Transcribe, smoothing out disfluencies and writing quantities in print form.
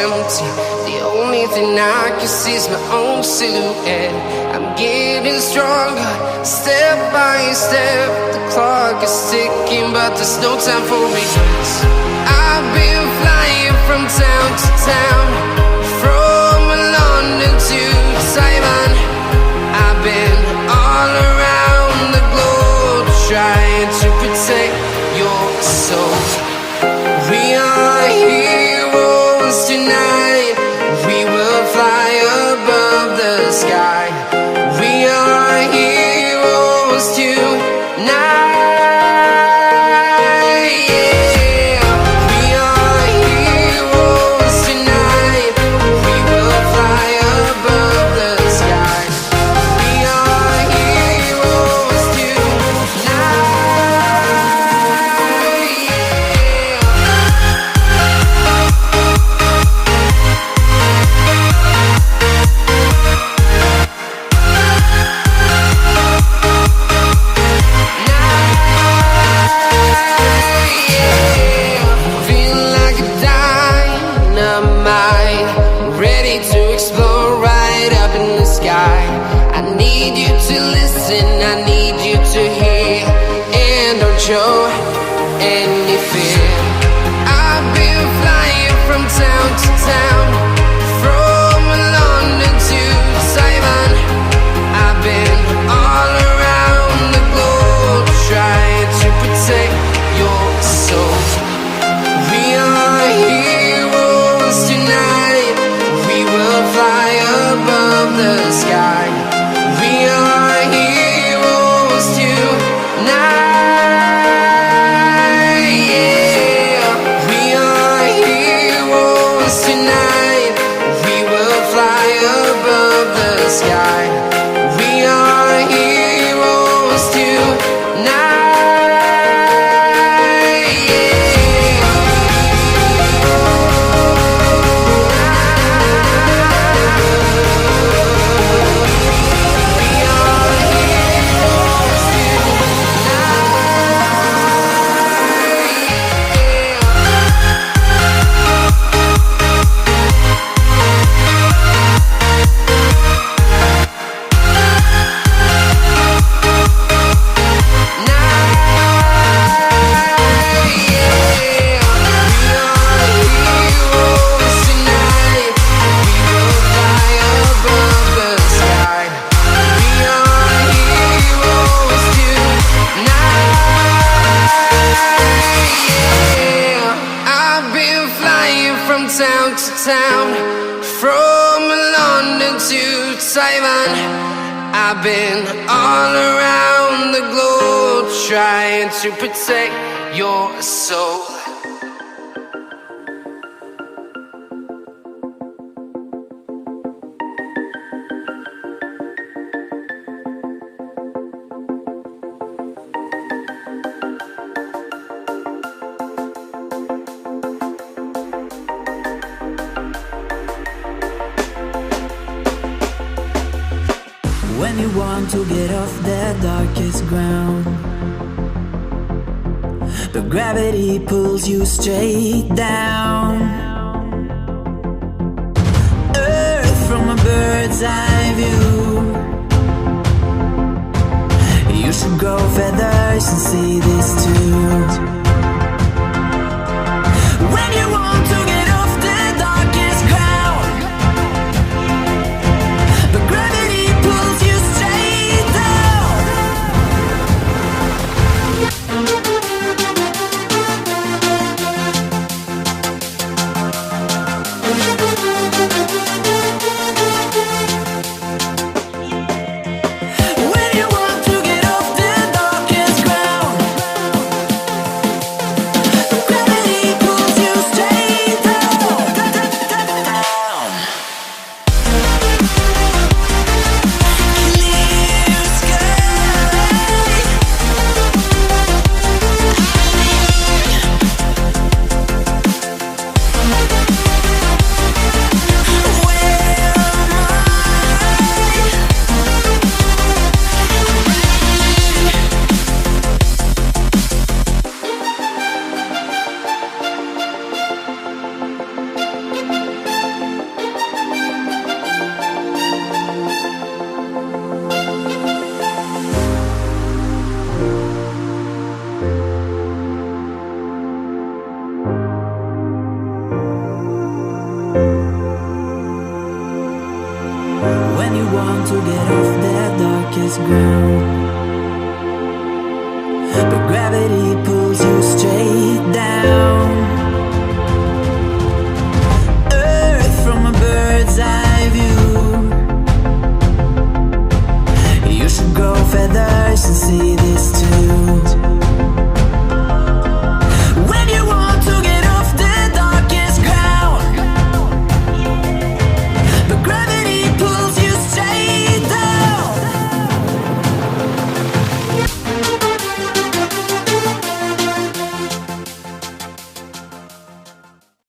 empty. The only thing I can see is my own silhouette. I'm getting stronger, step by step. The clock is ticking, but there's no time for regrets. I've been flying from town to town, from London to Taiwan. I've been all around the globe, trying to protect your soul. We are heroes tonight. We will fly above the sky. We are heroes tonight. Show any fear. I've been flying from town to town, from London to Taiwan. I've been all around the globe, trying to protect your soul. We are heroes tonight. We will fly above the sky. We are heroes tonight. Sky. We are heroes tonight. Town to town, from London to Taiwan. I've been all around the globe, trying to protect your soul. When you want to get off the darkest ground, but gravity pulls you straight down. Earth from a bird's eye view. You should grow feathers and see this too. When you want to get off the darkest ground, but gravity pulls you straight down. When you want to get off the darkest ground, but gravity put